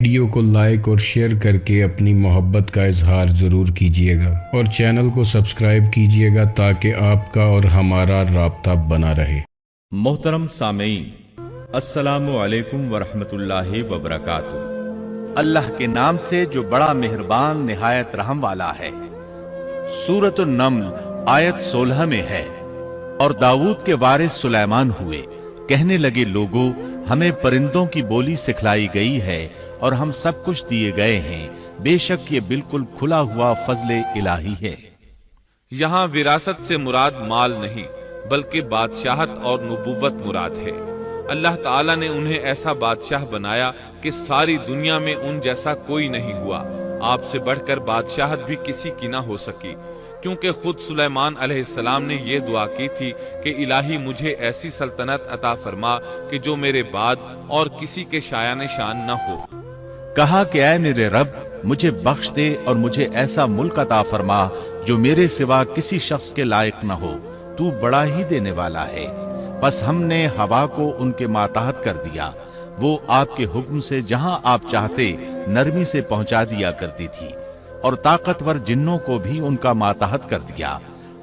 Video کو like اور share کر کے اپنی محبت کا اظہار ضرور کیجیے گا اور چینل کو سبسکرائب کیجیے گا تاکہ آپ کا اور ہمارا رابطہ بنا رہے۔ محترم سامعین، السلام علیکم ورحمۃ اللہ وبرکاتہ۔ اللہ کے نام سے جو بڑا مہربان نہایت رحم والا ہے۔ سورۃ النمل آیت 16 میں ہے، اور داؤد کے وارث سلیمان ہوئے، کہنے لگے لوگوں ہمیں پرندوں کی بولی سکھلائی گئی ہے اور ہم سب کچھ دیے گئے ہیں، بے شک یہ بالکل کھلا ہوا فضل الہی ہے۔ یہاں وراثت سے مراد مال نہیں بلکہ بادشاہت اور نبوت مراد ہے۔ اللہ تعالیٰ نے انہیں ایسا بادشاہ بنایا کہ ساری دنیا میں ان جیسا کوئی نہیں ہوا، آپ سے بڑھ کر بادشاہت بھی کسی کی نہ ہو سکی، کیونکہ خود سلیمان علیہ السلام نے یہ دعا کی تھی کہ الہی مجھے ایسی سلطنت عطا فرما کہ جو میرے بعد اور کسی کے شایان شان نہ ہو۔ کہا کہ اے میرے رب مجھے بخش دے اور مجھے ایسا ملک عطا فرما جو میرے سوا کسی شخص کے لائق نہ ہو، تو بڑا ہی دینے والا ہے۔ بس ہم نے ہوا کو ان کے ماتحت کر دیا، وہ آپ کے حکم سے جہاں آپ چاہتے نرمی سے پہنچا دیا کرتی تھی، اور طاقتور جنوں کو بھی ان کا ماتحت کر دیا،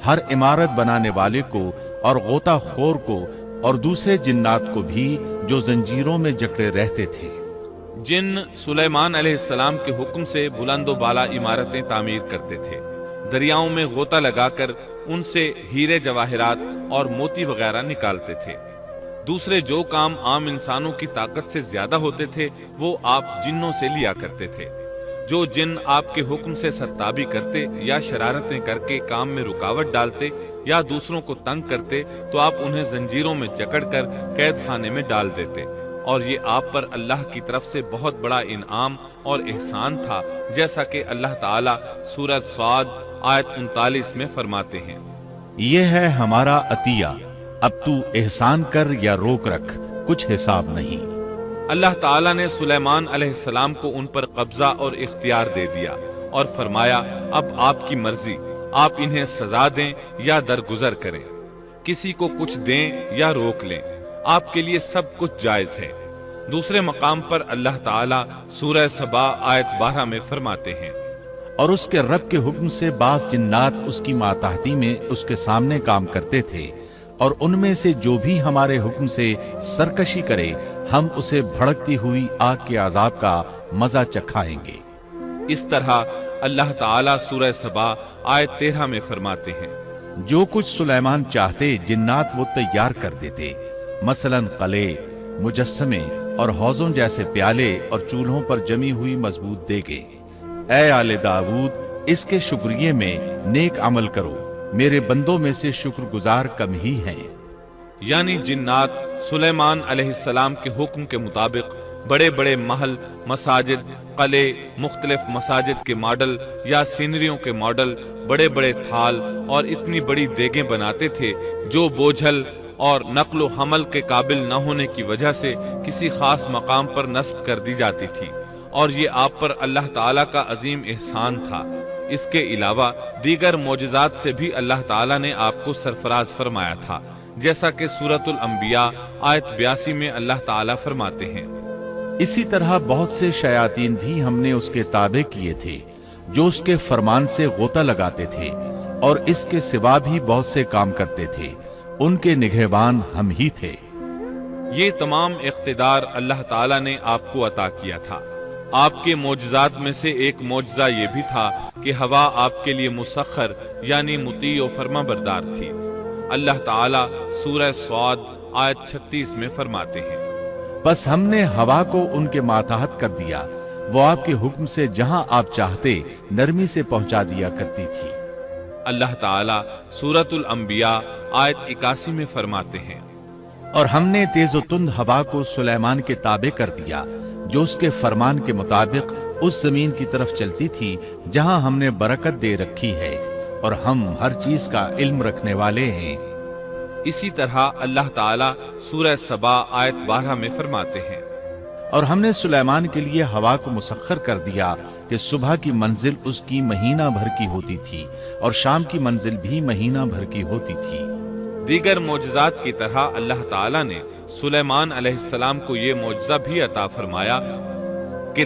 ہر عمارت بنانے والے کو اور غوطہ خور کو اور دوسرے جنات کو بھی جو زنجیروں میں جکڑے رہتے تھے۔ جن سلیمان علیہ السلام کے حکم سے بلند و بالا عمارتیں تعمیر کرتے تھے، دریاؤں میں غوطہ لگا کر ان سے ہیرے جواہرات اور موتی وغیرہ نکالتے تھے۔ دوسرے جو کام عام انسانوں کی طاقت سے زیادہ ہوتے تھے وہ آپ جنوں سے لیا کرتے تھے۔ جو جن آپ کے حکم سے سرتابی کرتے یا شرارتیں کر کے کام میں رکاوٹ ڈالتے یا دوسروں کو تنگ کرتے تو آپ انہیں زنجیروں میں جکڑ کر قید خانے میں ڈال دیتے، اور یہ آپ پر اللہ کی طرف سے بہت بڑا انعام اور احسان تھا، جیسا کہ اللہ تعالیٰ سورۃ صاد آیت 39 میں فرماتے ہیں، یہ ہے ہمارا عطیہ، اب تو احسان کر یا روک رکھ، کچھ حساب نہیں۔ اللہ تعالیٰ نے سلیمان علیہ السلام کو ان پر قبضہ اور اختیار دے دیا اور فرمایا اب آپ کی مرضی، آپ انہیں سزا دیں یا درگزر کریں، کسی کو کچھ دیں یا روک لیں، آپ کے لیے سب کچھ جائز ہے۔ دوسرے مقام پر اللہ تعالیٰ سورہ سبا آیت 12 میں فرماتے ہیں، اور اس کے رب کے حکم سے بعض جنات اس کی ماتحتی میں اس کے سامنے کام کرتے تھے، اور ان میں سے جو بھی ہمارے حکم سے سرکشی کرے ہم اسے بھڑکتی ہوئی آگ کے عذاب کا مزہ چکھائیں گے۔ اس طرح اللہ تعالیٰ سورہ سبا آیت 13 میں فرماتے ہیں، جو کچھ سلیمان چاہتے جنات وہ تیار کر دیتے، مثلا قلعے، مجسمے اور حوضوں جیسے پیالے اور چولہوں پر جمی ہوئی مضبوط دیگیں۔ اے آل داؤد اس کے شکریے میں نیک عمل کرو، میرے بندوں میں سے شکر گزار کم ہی ہیں۔ یعنی جنات سلیمان علیہ السلام کے حکم کے مطابق بڑے بڑے محل، مساجد، قلعے، مختلف مساجد کے ماڈل یا سینریوں کے ماڈل، بڑے بڑے تھال اور اتنی بڑی دیگیں بناتے تھے جو بوجھل اور نقل و حمل کے قابل نہ ہونے کی وجہ سے کسی خاص مقام پر نصب کر دی جاتی تھی، اور یہ آپ پر اللہ تعالیٰ کا عظیم احسان تھا۔ اس کے علاوہ دیگر معجزات سے بھی اللہ تعالیٰ نے آپ کو سرفراز فرمایا تھا، جیسا کہ سورۃ الانبیاء آیت 82 میں اللہ تعالیٰ فرماتے ہیں، اسی طرح بہت سے شیاطین بھی ہم نے اس کے تابع کیے تھے جو اس کے فرمان سے غوطہ لگاتے تھے، اور اس کے سوا بھی بہت سے کام کرتے تھے، ان کے نگہبان ہم ہی تھے۔ یہ تمام اقتدار اللہ تعالیٰ نے آپ کو عطا کیا تھا۔ آپ کے معجزات میں سے ایک معجزہ یہ بھی تھا کہ ہوا آپ کے لیے مسخر یعنی مطیع و فرما بردار تھی۔ اللہ تعالیٰ سورہ صاد آیت 36 میں فرماتے ہیں، بس ہم نے ہوا کو ان کے ماتحت کر دیا، وہ آپ کے حکم سے جہاں آپ چاہتے نرمی سے پہنچا دیا کرتی تھی۔ اللہ تعالیٰ سورۃ الانبیاء آیت 81 میں فرماتے ہیں، اور ہم نے تیز و تند ہوا کو سلیمان کے تابع کر دیا جو اس کے فرمان کے مطابق اس زمین کی طرف چلتی تھی جہاں ہم نے برکت دے رکھی ہے، اور ہم ہر چیز کا علم رکھنے والے ہیں۔ اسی طرح اللہ تعالیٰ سورہ سبا آیت 12 میں فرماتے ہیں، اور ہم نے سلیمان کے لیے ہوا کو مسخر کر دیا کہ صبح کی منزل اس کی مہینہ بھر کی ہوتی تھی اور شام کی منزل بھی مہینہ بھر کی ہوتی تھی۔ دیگر معجزات کی طرح اللہ تعالیٰ نے سلیمان علیہ السلام کو یہ معجزہ بھی عطا فرمایا کہ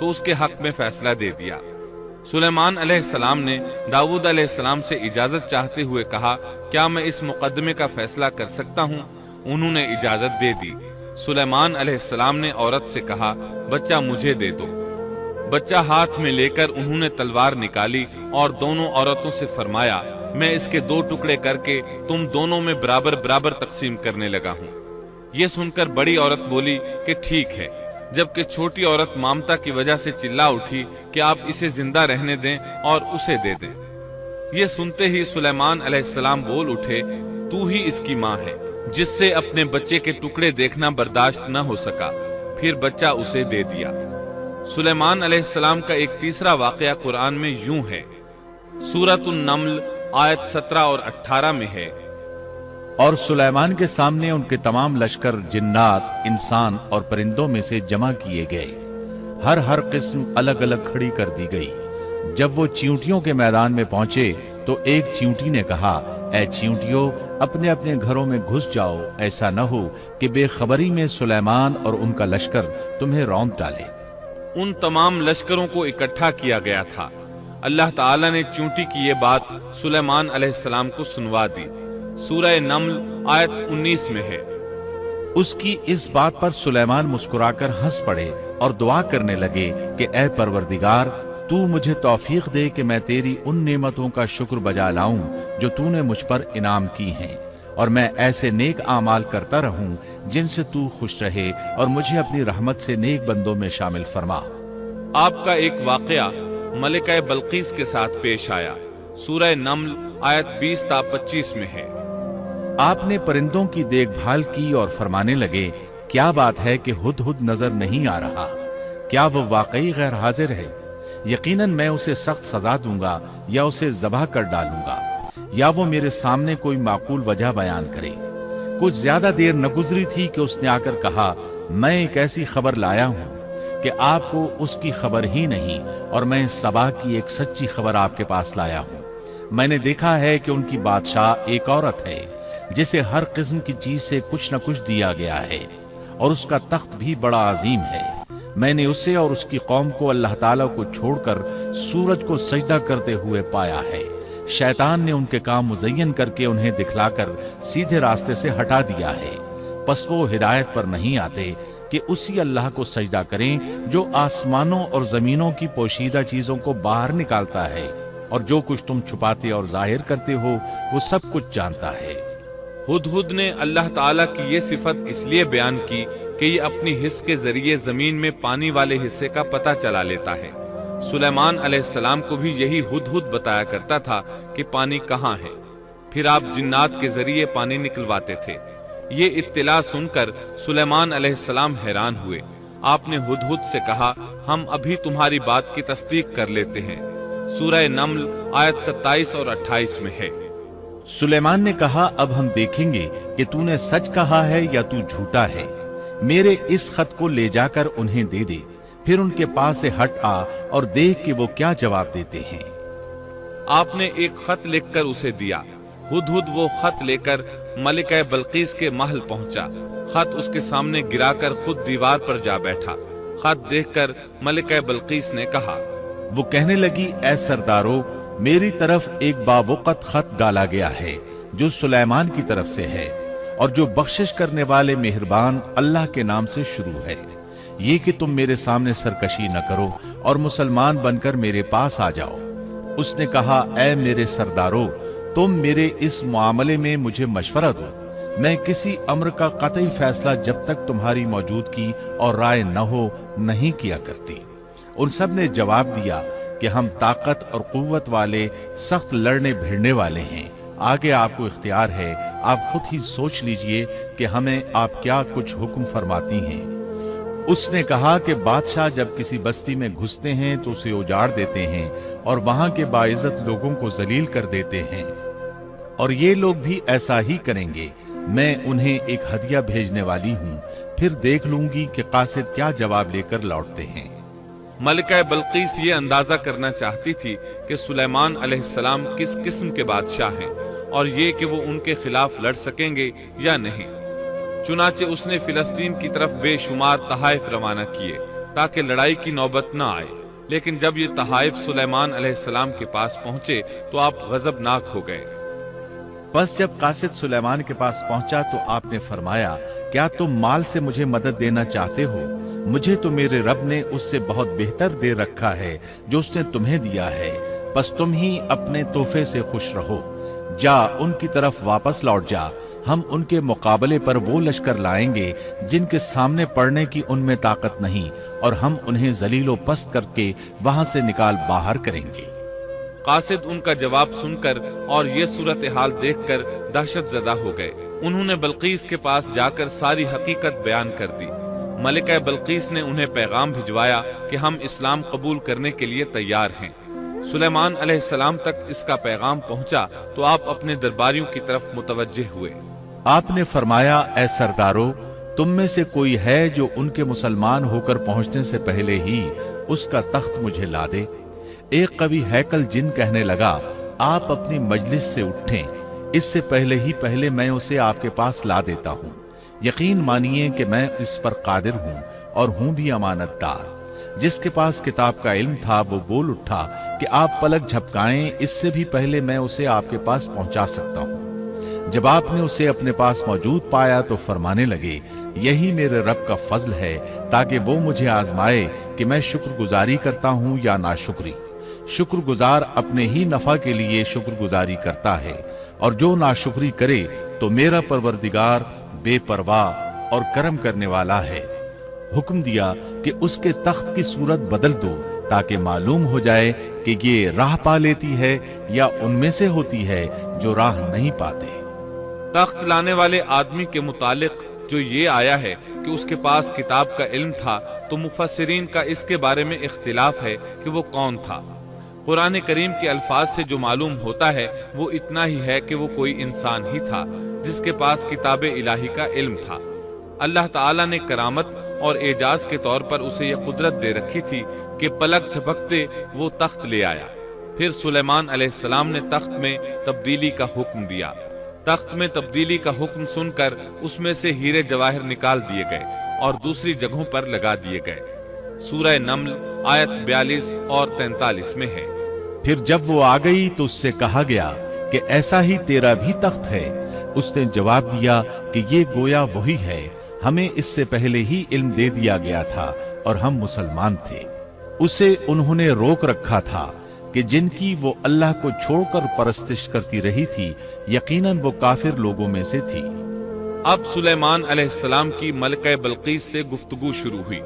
تو اس کے حق میں فیصلہ دے دیا۔ سلیمان علیہ السلام نے داؤد علیہ السلام سے اجازت چاہتے ہوئے کہا، کیا میں اس مقدمے کا فیصلہ کر سکتا ہوں؟ انہوں نے اجازت دے دی۔ سلیمان علیہ السلام نے عورت سے کہا، بچہ مجھے دے دو۔ بچہ ہاتھ میں لے کر انہوں نے تلوار نکالی اور دونوں عورتوں سے فرمایا، میں اس کے 2 ٹکڑے کر کے تم دونوں میں برابر برابر تقسیم کرنے لگا ہوں۔ یہ سن کر بڑی عورت بولی کہ ٹھیک ہے، جبکہ چھوٹی عورت مامتا کی وجہ سے چلا اٹھی کہ آپ اسے زندہ رہنے دیں اور اسے دے دیں۔ یہ سنتے ہی سلیمان علیہ السلام بول اٹھے، تو ہی اس کی ماں ہے، جس سے اپنے بچے کے ٹکڑے دیکھنا برداشت نہ ہو سکا، پھر بچہ اسے دے دیا۔ سلیمان علیہ السلام کا ایک تیسرا واقعہ قرآن میں یوں ہے، سورۃ النمل آیت 17 اور 18 میں ہے، اور سلیمان کے سامنے ان کے تمام لشکر جنات، انسان اور پرندوں میں سے جمع کیے گئے، ہر قسم الگ الگ کھڑی کر دی گئی۔ جب وہ چیونٹیوں کے میدان میں پہنچے تو ایک چیونٹی نے کہا، اے چیونٹیوں، اپنے اپنے گھروں میں گھس جاؤ، ایسا نہ ہو کہ بے خبری میں سلیمان اور ان کا لشکر تمہیں روند ڈالے۔ ان تمام لشکروں کو اکٹھا کیا گیا تھا۔ اللہ تعالیٰ نے چیونٹی کی یہ بات سلیمان علیہ السلام کو سنوا دی۔ سورہ نمل آیت 19 میں ہے، اس کی اس بات پر سلیمان مسکرا کر ہنس پڑے اور دعا کرنے لگے کہ اے پروردگار، تو مجھے توفیق دے کہ میں تیری ان نعمتوں کا شکر بجا لاؤں جو تو نے مجھ پر انعام کی ہیں، اور میں ایسے نیک اعمال کرتا رہوں جن سے تو خوش رہے، اور مجھے اپنی رحمت سے نیک بندوں میں شامل فرما۔ آپ کا ایک واقعہ ملکہ بلقیس کے ساتھ پیش آیا۔ سورہ نمل آیت 20 تا 25 میں ہے، آپ نے پرندوں کی دیکھ بھال کی اور فرمانے لگے، کیا بات ہے کہ ہدہد نظر نہیں آ رہا؟ کیا وہ واقعی غیر حاضر ہے؟ یقیناً میں اسے سخت سزا دوں گا یا اسے ذبح کر ڈالوں گا، یا وہ میرے سامنے کوئی معقول وجہ بیان کرے۔ کچھ زیادہ دیر نہ گزری تھی کہ اس نے آ کر کہا، میں ایک ایسی خبر لایا ہوں کہ آپ کو اس کی خبر ہی نہیں، اور میں سبا کی ایک سچی خبر آپ کے پاس لایا ہوں۔ میں نے دیکھا ہے کہ ان کی بادشاہ ایک عورت ہے جسے ہر قسم کی چیز سے کچھ نہ کچھ دیا گیا ہے، اور اس کا تخت بھی بڑا عظیم ہے۔ میں نے اسے اور اس کی قوم کو اللہ تعالیٰ کو چھوڑ کر سورج کو سجدہ کرتے ہوئے پایا ہے۔ شیطان نے ان کے کام مزین کر کے انہیں دکھلا کر سیدھے راستے سے ہٹا دیا ہے، پس وہ ہدایت پر نہیں آتے کہ اسی اللہ کو سجدہ کریں جو آسمانوں اور زمینوں کی پوشیدہ چیزوں کو باہر نکالتا ہے، اور جو کچھ تم چھپاتے اور ظاہر کرتے ہو وہ سب کچھ جانتا ہے۔ ہدہد نے اللہ تعالیٰ کی یہ صفت اس لیے بیان کی کہ یہ اپنی حس کے ذریعے زمین میں پانی والے حصے کا پتہ چلا لیتا ہے۔ سلیمان علیہ السلام کو بھی یہی ہدہد بتایا کرتا تھا کہ پانی کہاں ہے، پھر آپ جنات کے ذریعے پانی نکلواتے تھے۔ یہ اطلاع سن کر سلیمان علیہ السلام حیران ہوئے۔ آپ نے ہدہد سے کہا، ہم ابھی تمہاری بات کی تصدیق کر لیتے ہیں۔ سورہ نمل آیت 27 اور 28 میں ہے، سلیمان نے کہا، اب ہم دیکھیں گے کہ تو نے سچ کہا ہے یا تو جھوٹا ہے۔ میرے اس خط کو لے جا کر انہیں دے دے، پھر ان کے پاس سے ہٹ آ اور دیکھ کہ وہ کیا جواب دیتے ہیں۔ آپ نے ایک خط لکھ کر اسے دیا۔ ہدہد وہ خط لے کر ملکہ بلقیس کے محل پہنچا۔ خط اس کے سامنے گرا کر خود دیوار پر جا بیٹھا۔ خط دیکھ کر ملکہ بلقیس نے کہا، وہ کہنے لگی، اے سردارو، میری طرف ایک باوقت خط ڈالا گیا ہے جو سلیمان کی طرف سے ہے، اور جو بخشش کرنے والے مہربان اللہ کے نام سے شروع ہے۔ یہ کہ تم میرے سامنے سرکشی نہ کرو اور مسلمان بن کر میرے پاس آ جاؤ۔ اس نے کہا، اے میرے سردارو، تم میرے اس معاملے میں مجھے مشورہ دو۔ میں کسی امر کا قطعی فیصلہ جب تک تمہاری موجودگی اور رائے نہ ہو نہیں کیا کرتی۔ ان سب نے جواب دیا کہ ہم طاقت اور قوت والے، سخت لڑنے بھیڑنے والے ہیں، آگے آپ کو اختیار ہے، آپ خود ہی سوچ لیجئے کہ ہمیں آپ کیا کچھ حکم فرماتی ہیں۔ اس نے کہا کہ بادشاہ جب کسی بستی میں گھستے ہیں تو اسے اجاڑ دیتے ہیں اور وہاں کے باعزت لوگوں کو ذلیل کر دیتے ہیں، اور یہ لوگ بھی ایسا ہی کریں گے۔ میں انہیں ایک ہدیہ بھیجنے والی ہوں، پھر دیکھ لوں گی کہ قاصد کیا جواب لے کر لوٹتے ہیں۔ ملکہ بلقیس یہ اندازہ کرنا چاہتی تھی کہ سلیمان علیہ السلام کس قسم کے بادشاہ ہیں، اور یہ کہ وہ ان کے خلاف لڑ سکیں گے یا نہیں۔ چنانچہ اس نے فلسطین کی طرف بے شمار تحائف روانہ کیے۔ تاکہ لڑائی کی نوبت نہ آئے، لیکن جب یہ تحائف سلیمان علیہ السلام کے پاس پہنچے تو آپ غضبناک ہو گئے۔ بس جب قاصد سلیمان کے پاس پہنچا تو آپ نے فرمایا، کیا تم مال سے مجھے مدد دینا چاہتے ہو؟ مجھے تو میرے رب نے اس سے بہت بہتر دے رکھا ہے جو اس نے تمہیں دیا ہے، بس تم ہی اپنے تحفے سے خوش رہو۔ جا ان کی طرف واپس لوٹ جا، ہم ان کے مقابلے پر وہ لشکر لائیں گے جن کے سامنے پڑنے کی ان میں طاقت نہیں، اور ہم انہیں ذلیل و پست کر کے وہاں سے نکال باہر کریں گے۔ قاصد ان کا جواب سن کر اور یہ صورتحال دیکھ کر دہشت زدہ ہو گئے۔ انہوں نے بلقیس کے پاس جا کر ساری حقیقت بیان کر دی۔ ملکہ بلقیس نے انہیں پیغام بھجوایا کہ ہم اسلام قبول کرنے کے لیے تیار ہیں۔ سلیمان علیہ السلام تک اس کا پیغام پہنچا تو آپ اپنے درباریوں کی طرف متوجہ ہوئے۔ آپ نے فرمایا، اے سردارو، تم میں سے کوئی ہے جو ان کے مسلمان ہو کر پہنچنے سے پہلے ہی اس کا تخت مجھے لا دے؟ ایک قوی ہیکل جن کہنے لگا، آپ اپنی مجلس سے اٹھیں، اس سے پہلے میں اسے آپ کے پاس لا دیتا ہوں۔ یقین مانیے کہ میں اس پر قادر ہوں اور ہوں بھی امانت دار۔ جس کے پاس کتاب کا علم تھا وہ بول اٹھا کہ آپ پلک جھپکائیں، اس سے بھی پہلے میں اسے آپ کے پاس پہنچا سکتا ہوں۔ جب آپ نے اسے اپنے پاس موجود پایا تو فرمانے لگے، یہی میرے رب کا فضل ہے تاکہ وہ مجھے آزمائے کہ میں شکر گزاری کرتا ہوں یا ناشکری۔ شکر گزار اپنے ہی نفع کے لیے شکر گزاری کرتا ہے، اور جو ناشکری کرے تو میرا پروردگار بے پرواہ اور کرم کرنے والا ہے۔ حکم دیا کہ اس کے تخت کی صورت بدل دو تاکہ معلوم ہو جائے کہ یہ راہ پا لیتی ہے یا ان میں سے ہوتی ہے جو راہ نہیں پاتے۔ تخت لانے والے آدمی کے متعلق جو یہ آیا ہے کہ اس کے پاس کتاب کا علم تھا، تو مفسرین کا اس کے بارے میں اختلاف ہے کہ وہ کون تھا۔ قرآن کریم کے الفاظ سے جو معلوم ہوتا ہے وہ اتنا ہی ہے کہ وہ کوئی انسان ہی تھا جس کے پاس کتاب الہی کا علم تھا۔ اللہ تعالیٰ نے کرامت اور اعجاز کے طور پر اسے یہ قدرت دے رکھی تھی کہ پلک جھپکتے وہ تخت لے آیا۔ پھر سلیمان علیہ السلام نے تخت میں تبدیلی کا حکم دیا۔ تخت میں تبدیلی کا حکم سن کر اس میں سے ہیرے جواہر نکال دیے گئے اور دوسری جگہوں پر لگا دیے گئے۔ سورہ نمل آیت 42 اور 43 میں ہے۔ پھر جب وہ آ گئی تو اس سے کہا گیا کہ ایسا ہی تیرا بھی تخت ہے۔ اس نے جواب دیا کہ یہ گویا وہی ہے، ہمیں اس سے پہلے ہی علم دے دیا گیا تھا اور ہم مسلمان تھے۔ اسے انہوں نے روک رکھا تھا کہ جن کی وہ اللہ کو چھوڑ کر پرستش کرتی رہی تھی، یقیناً وہ کافر لوگوں میں سے تھی۔ اب سلیمان علیہ السلام کی ملکہ بلقیس سے گفتگو شروع ہوئی۔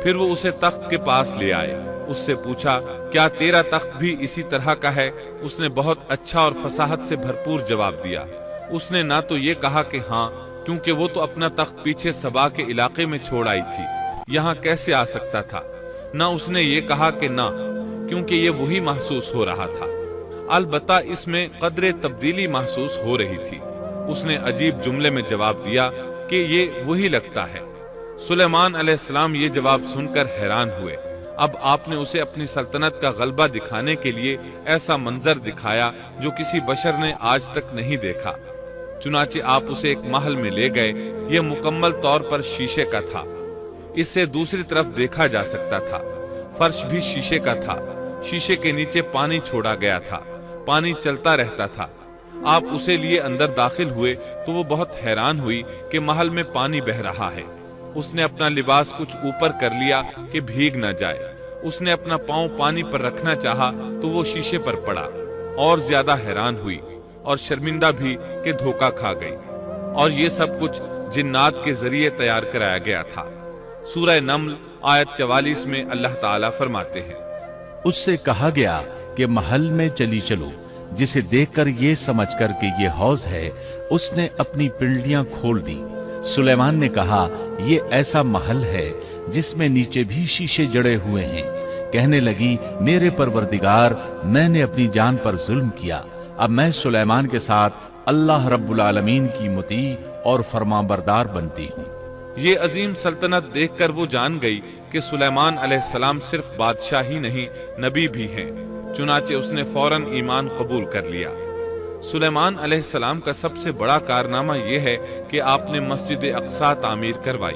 پھر وہ اسے تخت کے پاس لے آئے۔ اس سے پوچھا، کیا تیرا تخت بھی اسی طرح کا ہے؟ اس نے بہت اچھا اور فصاحت سے بھرپور جواب دیا۔ اس نے نہ تو یہ کہا کہ ہاں، کیونکہ وہ تو اپنا تخت پیچھے سبا کے علاقے میں چھوڑ آئی تھی، یہاں کیسے آ سکتا تھا، نہ اس نے یہ کہا کہ نہ، کیونکہ یہ وہی محسوس ہو رہا تھا۔ البتہ اس میں قدر تبدیلی محسوس ہو رہی تھی۔ اس نے عجیب جملے میں جواب دیا کہ یہ وہی لگتا ہے۔ سلیمان علیہ السلام یہ جواب سن کر حیران ہوئے۔ اب آپ نے اسے اپنی سلطنت کا غلبہ دکھانے کے لیے ایسا منظر دکھایا جو کسی بشر نے آج تک نہیں دیکھا۔ چنانچہ آپ اسے ایک محل میں لے گئے۔ یہ مکمل طور پر شیشے کا تھا، اس سے دوسری طرف دیکھا جا سکتا تھا۔ فرش بھی شیشے کا تھا، شیشے کے نیچے پانی چھوڑا گیا تھا، پانی چلتا رہتا تھا۔ آپ اسے لیے اندر داخل ہوئے تو وہ بہت حیران ہوئی کہ محل میں پانی بہہ رہا ہے۔ اس نے اپنا لباس کچھ اوپر کر لیا کہ بھیگ نہ جائے۔ اس نے اپنا پاؤں پانی پر رکھنا چاہا تو وہ شیشے پر پڑا، اور زیادہ حیران ہوئی اور شرمندہ بھی کہ دھوکہ کھا گئی۔ اور یہ سب کچھ جنات کے ذریعے تیار کرایا گیا تھا۔ سورہ نمل آیت 44 میں اللہ تعالیٰ فرماتے ہیں، اس سے کہا گیا کہ محل میں چلی چلو، جسے دیکھ کر یہ سمجھ کر کہ یہ حوض ہے، اس نے اپنی پنڈلیاں کھول دی۔ سلیمان نے کہا، یہ ایسا محل ہے جس میں نیچے بھی شیشے جڑے ہوئے ہیں۔ کہنے لگی، میرے پروردگار، میں نے اپنی جان پر ظلم کیا، اب میں سلیمان کے ساتھ اللہ رب العالمین کی مطیع اور فرمانبردار بنتی ہوں۔ یہ عظیم سلطنت دیکھ کر وہ جان گئی کہ سلیمان علیہ السلام صرف بادشاہ ہی نہیں، نبی بھی ہیں۔ چنانچہ اس نے فوراً ایمان قبول کر لیا۔ سلیمان علیہ السلام کا سب سے بڑا کارنامہ یہ ہے کہ آپ نے مسجد اقصی تعمیر کروائی۔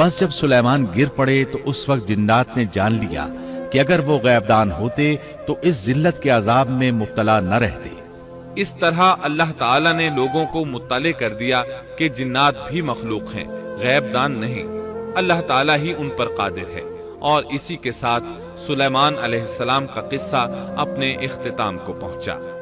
بس جب سلیمان گر پڑے تو اس وقت جنات نے جان لیا کہ اگر وہ غیب دان ہوتے تو اس ذلت کے عذاب میں مبتلا نہ رہتے۔ اس طرح اللہ تعالیٰ نے لوگوں کو مطلع کر دیا کہ جنات بھی مخلوق ہیں، غیب دان نہیں، اللہ تعالیٰ ہی ان پر قادر ہے۔ اور اسی کے ساتھ سلیمان علیہ السلام کا قصہ اپنے اختتام کو پہنچا۔